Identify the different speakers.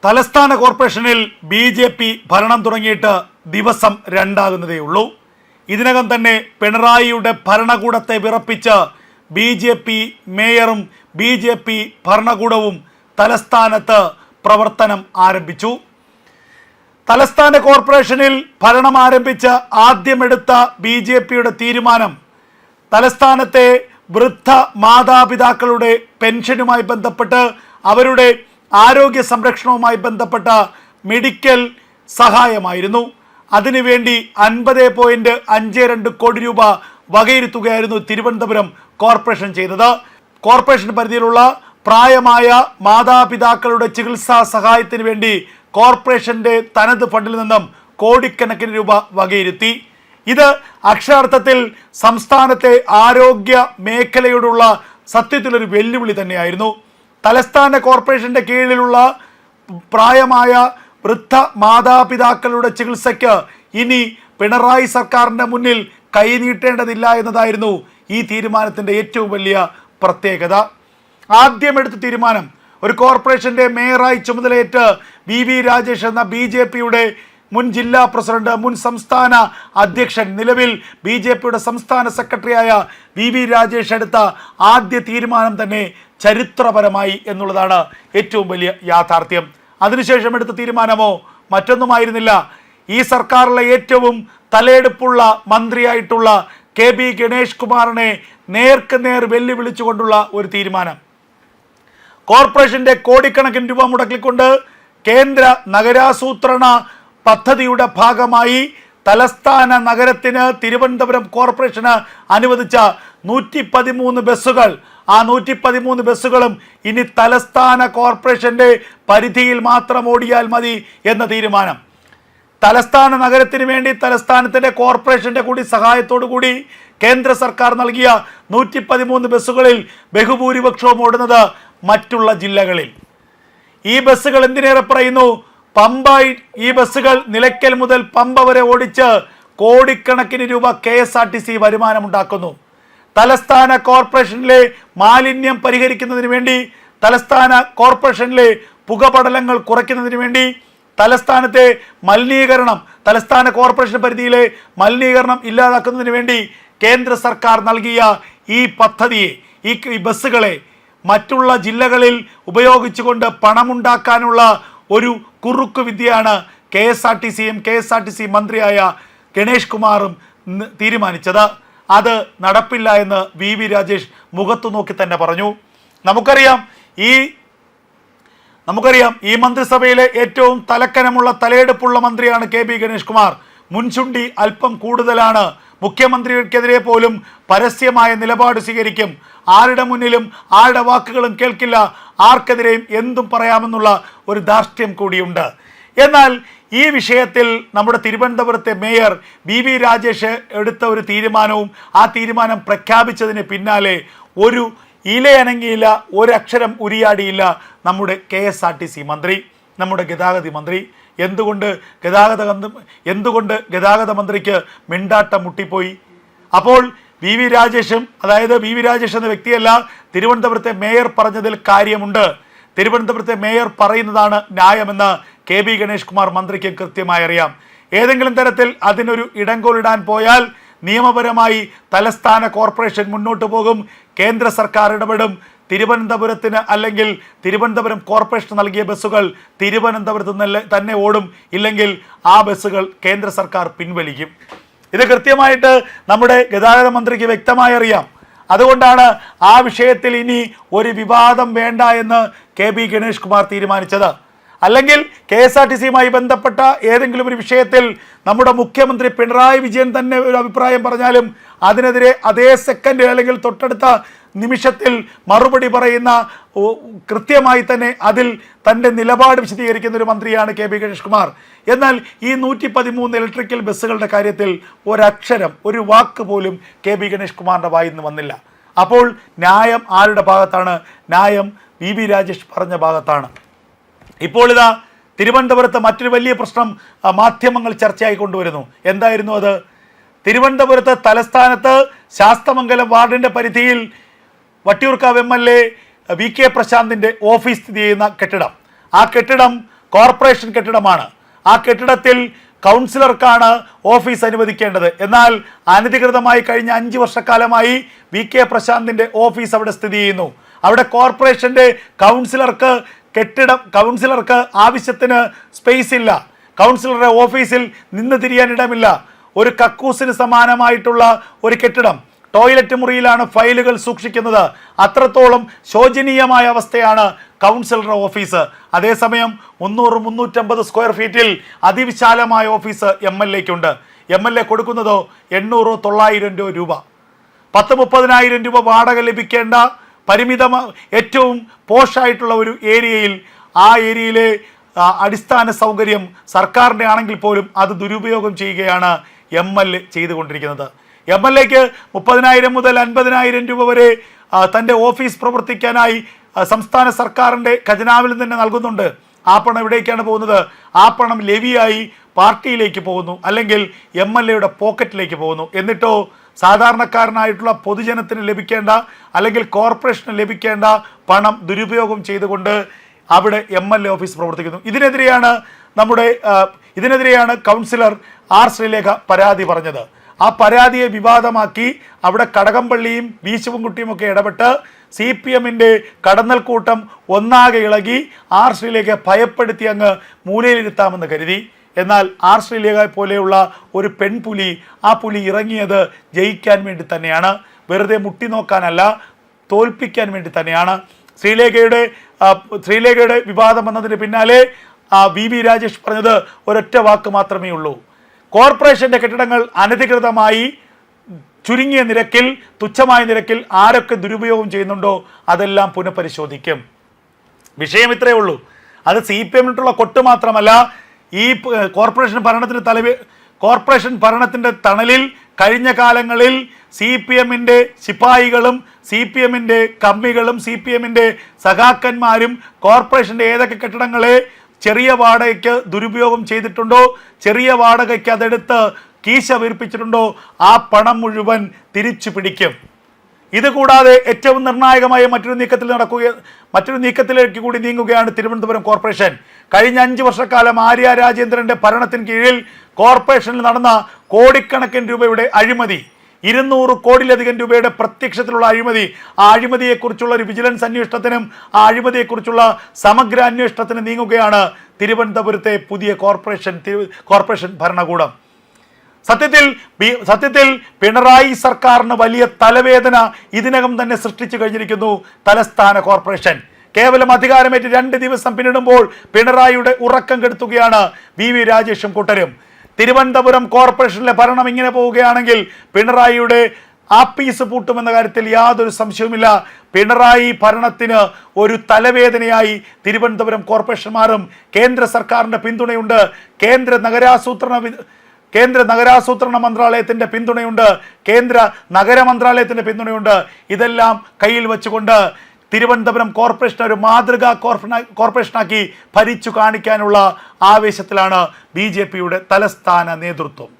Speaker 1: തലസ്ഥാന കോർപ്പറേഷനിൽ BJP ഭരണം തുടങ്ങിയിട്ട് ദിവസം 2 ഇതിനകം തന്നെ പിണറായിയുടെ ഭരണകൂടത്തെ വിറപ്പിച്ച് BJP മേയറും BJP ഭരണകൂടവും തലസ്ഥാനത്ത് പ്രവർത്തനം ആരംഭിച്ചു. തലസ്ഥാന കോർപ്പറേഷനിൽ ഭരണം ആരംഭിച്ച് ആദ്യമെടുത്ത BJPയുടെ തീരുമാനം തലസ്ഥാനത്തെ വൃദ്ധ മാതാപിതാക്കളുടെ പെൻഷനുമായി ബന്ധപ്പെട്ട് അവരുടെ ആരോഗ്യ സംരക്ഷണവുമായി ബന്ധപ്പെട്ട മെഡിക്കൽ സഹായമായിരുന്നു. അതിനുവേണ്ടി 50.52 കോടി രൂപ വകയിരുത്തുകയായിരുന്നു തിരുവനന്തപുരം കോർപ്പറേഷൻ ചെയ്തത്. കോർപ്പറേഷൻ പരിധിയിലുള്ള പ്രായമായ മാതാപിതാക്കളുടെ ചികിത്സാ സഹായത്തിന് വേണ്ടി കോർപ്പറേഷന്റെ തനത് ഫണ്ടിൽ നിന്നും കോടിക്കണക്കിന് രൂപ വകയിരുത്തി. ഇത് അക്ഷരാർത്ഥത്തിൽ സംസ്ഥാനത്തെ ആരോഗ്യ മേഖലയോടുള്ള സത്യത്തിലൊരു വെല്ലുവിളി തന്നെയായിരുന്നു. തലസ്ഥാന കോർപ്പറേഷന്റെ കീഴിലുള്ള പ്രായമായ വൃദ്ധ മാതാപിതാക്കളുടെ ചികിത്സയ്ക്ക് ഇനി പിണറായി സർക്കാരിന്റെ മുന്നിൽ കൈനീട്ടേണ്ടതില്ല എന്നതായിരുന്നു ഈ തീരുമാനത്തിന്റെ ഏറ്റവും വലിയ പ്രത്യേകത. ആദ്യമെടുത്ത തീരുമാനം ഒരു കോർപ്പറേഷന്റെ മേയറായി ചുമതലയേറ്റ് VV രാജേഷ് എന്ന BJPയുടെ മുൻ ജില്ലാ പ്രസിഡന്റ്, മുൻ സംസ്ഥാന അധ്യക്ഷൻ, നിലവിൽ BJPയുടെ സംസ്ഥാന സെക്രട്ടറിയായ VV രാജേഷ് എടുത്ത ആദ്യ തീരുമാനം തന്നെ ചരിത്രപരമായി എന്നുള്ളതാണ് ഏറ്റവും വലിയ യാഥാർത്ഥ്യം. അതിനുശേഷം എടുത്ത തീരുമാനമോ മറ്റൊന്നുമായിരുന്നില്ല. ഈ സർക്കാരിലെ ഏറ്റവും തലയെടുപ്പുള്ള മന്ത്രിയായിട്ടുള്ള KB ഗണേഷ് കുമാറിനെ നേർക്ക് നേർ വെല്ലുവിളിച്ചുകൊണ്ടുള്ള ഒരു തീരുമാനം. കോർപ്പറേഷന്റെ കോടിക്കണക്കിന് രൂപ മുടക്കിക്കൊണ്ട് കേന്ദ്ര നഗരാസൂത്രണ പദ്ധതിയുടെ ഭാഗമായി തലസ്ഥാന നഗരത്തിന് തിരുവനന്തപുരം കോർപ്പറേഷന് അനുവദിച്ച 113 ബസ്സുകൾ, ആ 113 ബസ്സുകളും ഇനി തലസ്ഥാന കോർപ്പറേഷന്റെ പരിധിയിൽ മാത്രം ഓടിയാൽ മതി എന്ന തീരുമാനം. തലസ്ഥാന നഗരത്തിന് വേണ്ടി തലസ്ഥാനത്തിന്റെ കോർപ്പറേഷന്റെ കൂടി സഹായത്തോടു കൂടി കേന്ദ്ര സർക്കാർ നൽകിയ 113 ബസ്സുകളിൽ ബഹുഭൂരിപക്ഷവും ഓടുന്നത് മറ്റുള്ള ജില്ലകളിൽ. ഈ ബസ്സുകൾ എന്തിനേറെ പറയുന്നു, ഈ ബസ്സുകൾ നിലയ്ക്കൽ മുതൽ പമ്പ വരെ ഓടിച്ച് കോടിക്കണക്കിന് രൂപ KSRTC വരുമാനമുണ്ടാക്കുന്നു. തലസ്ഥാന കോർപ്പറേഷനിലെ മാലിന്യം പരിഹരിക്കുന്നതിന് വേണ്ടി, തലസ്ഥാന കോർപ്പറേഷനിലെ പുകപടലങ്ങൾ കുറയ്ക്കുന്നതിന് വേണ്ടി, തലസ്ഥാനത്തെ മലിനീകരണം, തലസ്ഥാന കോർപ്പറേഷൻ പരിധിയിലെ മലിനീകരണം ഇല്ലാതാക്കുന്നതിന് വേണ്ടി കേന്ദ്ര സർക്കാർ നൽകിയ ഈ പദ്ധതിയെ, ഈ ബസ്സുകളെ മറ്റുള്ള ജില്ലകളിൽ ഉപയോഗിച്ചുകൊണ്ട് പണമുണ്ടാക്കാനുള്ള ഒരു കുറുക്കു വിദ്യയാണ് KSRTCയും KSRTC മന്ത്രിയായ ഗണേഷ് കുമാറും തീരുമാനിച്ചത്. അത് നടപ്പില്ല എന്ന് VV രാജേഷ് മുഖത്തു നോക്കി തന്നെ പറഞ്ഞു. നമുക്കറിയാം ഈ മന്ത്രിസഭയിലെ ഏറ്റവും തലക്കനമുള്ള തലയെടുപ്പുള്ള മന്ത്രിയാണ് KB ഗണേഷ് കുമാർ. മുൻചുണ്ടി അല്പം കൂടുതലാണ്. മുഖ്യമന്ത്രിക്കെതിരെ പോലും പരസ്യമായ നിലപാട് സ്വീകരിക്കും. ആരുടെ മുന്നിലും ആരുടെ വാക്കുകളും കേൾക്കില്ല. ആർക്കെതിരെയും എന്തും പറയാമെന്നുള്ള ഒരു ധാർഷ്ട്യം കൂടിയുണ്ട്. എന്നാൽ ഈ വിഷയത്തിൽ നമ്മുടെ തിരുവനന്തപുരത്തെ മേയർ VV രാജേഷ് എടുത്ത ഒരു തീരുമാനവും ആ തീരുമാനം പ്രഖ്യാപിച്ചതിന് പിന്നാലെ ഒരു ഇലയനങ്ങിയില്ല, ഒരക്ഷരം ഉരിയാടിയില്ല നമ്മുടെ KSRTC മന്ത്രി, നമ്മുടെ ഗതാഗത മന്ത്രി. എന്തുകൊണ്ട് ഗതാഗത മന്ത്രിക്ക് മിണ്ടാട്ടം മുട്ടിപ്പോയി? അപ്പോൾ VV രാജേഷും, അതായത് VV രാജേഷ് എന്ന വ്യക്തിയല്ല, തിരുവനന്തപുരത്തെ മേയർ പറഞ്ഞതിൽ കാര്യമുണ്ട്. തിരുവനന്തപുരത്തെ മേയർ പറയുന്നതാണ് ന്യായമെന്ന് KB ഗണേഷ് കുമാർ മന്ത്രിക്ക് കൃത്യമായി അറിയാം. ഏതെങ്കിലും തരത്തിൽ അതിനൊരു ഇടങ്കോലിടാൻ പോയാൽ നിയമപരമായി തലസ്ഥാന കോർപ്പറേഷൻ മുന്നോട്ട് പോകും. കേന്ദ്ര സർക്കാർ ഇടപെടും. തിരുവനന്തപുരത്തിന്, അല്ലെങ്കിൽ തിരുവനന്തപുരം കോർപ്പറേഷൻ നൽകിയ ബസ്സുകൾ തിരുവനന്തപുരത്ത് തന്നെ ഓടും. ഇല്ലെങ്കിൽ ആ ബസ്സുകൾ കേന്ദ്ര സർക്കാർ പിൻവലിക്കും. ഇത് കൃത്യമായിട്ട് നമ്മുടെ ഗതാഗത മന്ത്രിക്ക് വ്യക്തമായി അറിയാം. അതുകൊണ്ടാണ് ആ വിഷയത്തിൽ ഇനി ഒരു വിവാദം വേണ്ട എന്ന് KB ഗണേഷ് കുമാർ തീരുമാനിച്ചത്. അല്ലെങ്കിൽ KSRTCയുമായി ബന്ധപ്പെട്ട ഏതെങ്കിലും ഒരു വിഷയത്തിൽ നമ്മുടെ മുഖ്യമന്ത്രി പിണറായി വിജയൻ തന്നെ ഒരു അഭിപ്രായം പറഞ്ഞാലും അതിനെതിരെ അതേ സെക്കൻഡ് അല്ലെങ്കിൽ തൊട്ടടുത്ത നിമിഷത്തിൽ മറുപടി പറയുന്ന, കൃത്യമായി തന്നെ അതിൽ തൻ്റെ നിലപാട് വിശദീകരിക്കുന്ന ഒരു മന്ത്രിയാണ് KB ഗണേഷ് കുമാർ. എന്നാൽ ഈ 113 ഇലക്ട്രിക്കൽ ബസ്സുകളുടെ കാര്യത്തിൽ ഒരക്ഷരം, ഒരു വാക്ക് പോലും KB ഗണേഷ് കുമാറിൻ്റെ വായിൽ നിന്ന് വന്നില്ല. അപ്പോൾ ന്യായം ആരുടെ ഭാഗത്താണ്? ന്യായം VV രാജേഷ് പറഞ്ഞ ഭാഗത്താണ്. ഇപ്പോൾ ഇതാ തിരുവനന്തപുരത്ത് മറ്റൊരു വലിയ പ്രശ്നം മാധ്യമങ്ങൾ ചർച്ചയായി കൊണ്ടുവരുന്നു. എന്തായിരുന്നു അത്? തിരുവനന്തപുരത്ത് തലസ്ഥാനത്ത് ശാസ്തമംഗലം വാർഡിൻ്റെ പരിധിയിൽ വട്ടിയൂർക്കാവ് MLA VK പ്രശാന്തിൻ്റെ ഓഫീസ് സ്ഥിതി ചെയ്യുന്ന കെട്ടിടം, ആ കെട്ടിടം കോർപ്പറേഷൻ കെട്ടിടമാണ്. ആ കെട്ടിടത്തിൽ കൗൺസിലർക്കാണ് ഓഫീസ് അനുവദിക്കേണ്ടത്. എന്നാൽ അനധികൃതമായി കഴിഞ്ഞ 5 വർഷക്കാലമായി VK പ്രശാന്തിന്റെ ഓഫീസ് അവിടെ സ്ഥിതി ചെയ്യുന്നു. അവിടെ കോർപ്പറേഷന്റെ കൗൺസിലർക്ക് ആവശ്യത്തിന് സ്പേസ് ഇല്ല. കൗൺസിലറുടെ ഓഫീസിൽ നിന്ന് തിരിയാൻ ഇടമില്ല. ഒരു കക്കൂസിന് സമാനമായിട്ടുള്ള ഒരു കെട്ടിടം, ടോയ്ലറ്റ് മുറിയിലാണ് ഫയലുകൾ സൂക്ഷിക്കുന്നത്. അത്രത്തോളം ശോചനീയമായ അവസ്ഥയാണ് കൗൺസിലറുടെ ഓഫീസ്. അതേസമയം 300-350 സ്ക്വയർ ഫീറ്റിൽ അതിവിശാലമായ ഓഫീസ് MLAക്കുണ്ട്. MLA കൊടുക്കുന്നതോ 800-900 രൂപ. 10-30,000 രൂപ വാടക ലഭിക്കേണ്ട ഏറ്റവും പോഷായിട്ടുള്ള ഒരു ഏരിയയിൽ, ആ ഏരിയയിലെ അടിസ്ഥാന സൗകര്യം സർക്കാരിൻ്റെ ആണെങ്കിൽ പോലും അത് ദുരുപയോഗം ചെയ്യുകയാണ് MLA ചെയ്തുകൊണ്ടിരിക്കുന്നത്. MLAക്ക് 30,000 മുതൽ 50,000 രൂപ വരെ തൻ്റെ ഓഫീസ് പ്രവർത്തിക്കാനായി സംസ്ഥാന സർക്കാരിൻ്റെ ഖജനാവിൽ തന്നെ നൽകുന്നുണ്ട്. ആ പണം എവിടേക്കാണ് പോകുന്നത്? ആ പണം ലെവിയായി പാർട്ടിയിലേക്ക് പോകുന്നു, അല്ലെങ്കിൽ MLAയുടെ പോക്കറ്റിലേക്ക് പോകുന്നു. എന്നിട്ടോ സാധാരണക്കാരനായിട്ടുള്ള പൊതുജനത്തിന് ലഭിക്കേണ്ട, അല്ലെങ്കിൽ കോർപ്പറേഷന് ലഭിക്കേണ്ട പണം ദുരുപയോഗം ചെയ്തുകൊണ്ട് അവിടെ MLA ഓഫീസ് പ്രവർത്തിക്കുന്നു. ഇതിനെതിരെയാണ് കൗൺസിലർ R ശ്രീലേഖ പരാതി പറഞ്ഞത്. ആ പരാതിയെ വിവാദമാക്കി അവിടെ കടകംപള്ളിയും വീശുവൻകുട്ടിയും ഒക്കെ ഇടപെട്ട് CPMന്റെ കടന്നൽക്കൂട്ടം ഒന്നാകെ ഇളകി R ശ്രീലേഖയെ ഭയപ്പെടുത്തി അങ്ങ് മൂലയിലിരുത്താമെന്ന് കരുതി. എന്നാൽ R ശ്രീലേഖ പോലെയുള്ള ഒരു പെൺപുലി, ആ പുലി ഇറങ്ങിയത് ജയിക്കാൻ വേണ്ടി തന്നെയാണ്, വെറുതെ മുട്ടി നോക്കാനല്ല, തോൽപ്പിക്കാൻ വേണ്ടി തന്നെയാണ്. ശ്രീലേഖയുടെ വിവാദം വന്നതിന് പിന്നാലെ VV രാജേഷ് പറഞ്ഞത് ഒരൊറ്റ വാക്ക് മാത്രമേ ഉള്ളൂ: കോർപ്പറേഷന്റെ കെട്ടിടങ്ങൾ അനധികൃതമായി ചുരുങ്ങിയ നിരക്കിൽ, തുച്ഛമായ നിരക്കിൽ ആരൊക്കെ ദുരുപയോഗം ചെയ്യുന്നുണ്ടോ അതെല്ലാം പുനഃപരിശോധിക്കും. വിഷയം ഇത്രയേ ഉള്ളൂ. അത് CPMിട്ടുള്ള കൊട്ട് മാത്രമല്ല, ഈ കോർപ്പറേഷൻ ഭരണത്തിൻ്റെ തണലിൽ കഴിഞ്ഞ കാലങ്ങളിൽ CPMന്റെ ശിപായികളും CPMന്റെ കമ്മികളും CPMന്റെ സഖാക്കന്മാരും കോർപ്പറേഷന്റെ ഏതൊക്കെ കെട്ടിടങ്ങളെ ചെറിയ വാടകയ്ക്ക് ദുരുപയോഗം ചെയ്തിട്ടുണ്ടോ, ചെറിയ വാടകയ്ക്ക് അതെടുത്ത് കീശ വീർപ്പിച്ചിട്ടുണ്ടോ, ആ പണം മുഴുവൻ തിരിച്ചു പിടിക്കും. ഇതുകൂടാതെ ഏറ്റവും നിർണായകമായ മറ്റൊരു നീക്കത്തിലേക്ക് കൂടി നീങ്ങുകയാണ് തിരുവനന്തപുരം കോർപ്പറേഷൻ. കഴിഞ്ഞ 5 വർഷക്കാലം ആര്യ രാജേന്ദ്രന്റെ ഭരണത്തിന് കീഴിൽ കോർപ്പറേഷനിൽ നടന്ന കോടിക്കണക്കിന് രൂപയുടെ അഴിമതി, 200 കോടിയിലധികം രൂപയുടെ പ്രത്യക്ഷത്തിലുള്ള അഴിമതി, ആ അഴിമതിയെക്കുറിച്ചുള്ള ഒരു വിജിലൻസ് അന്വേഷണത്തിനും ആ അഴിമതിയെക്കുറിച്ചുള്ള സമഗ്ര അന്വേഷണത്തിന് നീങ്ങുകയാണ് തിരുവനന്തപുരത്തെ പുതിയ കോർപ്പറേഷൻ ഭരണകൂടം. സത്യത്തിൽ പിണറായി സർക്കാരിന് വലിയ തലവേദന ഇതിനകം തന്നെ സൃഷ്ടിച്ചു കഴിഞ്ഞിരിക്കുന്നു തലസ്ഥാന കോർപ്പറേഷൻ. കേവലം അധികാരമേറ്റ് 2 ദിവസം പിന്നിടുമ്പോൾ പിണറായിയുടെ ഉറക്കം കെടുത്തുകയാണ് VV രാജേഷും കൂട്ടരും. തിരുവനന്തപുരം കോർപ്പറേഷനിലെ ഭരണം ഇങ്ങനെ പോവുകയാണെങ്കിൽ പിണറായിയുടെ ആപ്പീസ് പൂട്ടുമെന്ന കാര്യത്തിൽ യാതൊരു സംശയവുമില്ല. പിണറായി ഭരണത്തിന് ഒരു തലവേദനയായി തിരുവനന്തപുരം കോർപ്പറേഷൻ മാറും. കേന്ദ്ര സർക്കാരിൻ്റെ പിന്തുണയുണ്ട്, കേന്ദ്ര നഗരാസൂത്രണ മന്ത്രാലയത്തിൻ്റെ പിന്തുണയുണ്ട്, കേന്ദ്ര നഗര മന്ത്രാലയത്തിൻ്റെ പിന്തുണയുണ്ട്. ഇതെല്ലാം കയ്യിൽ വെച്ചുകൊണ്ട് തിരുവനന്തപുരം കോർപ്പറേഷൻ ഒരു മാതൃകാ കോർപ്പറേഷനാക്കി ഭരിച്ചു കാണിക്കാനുള്ള ആവേശത്തിലാണ് BJPയുടെ തലസ്ഥാന നേതൃത്വം.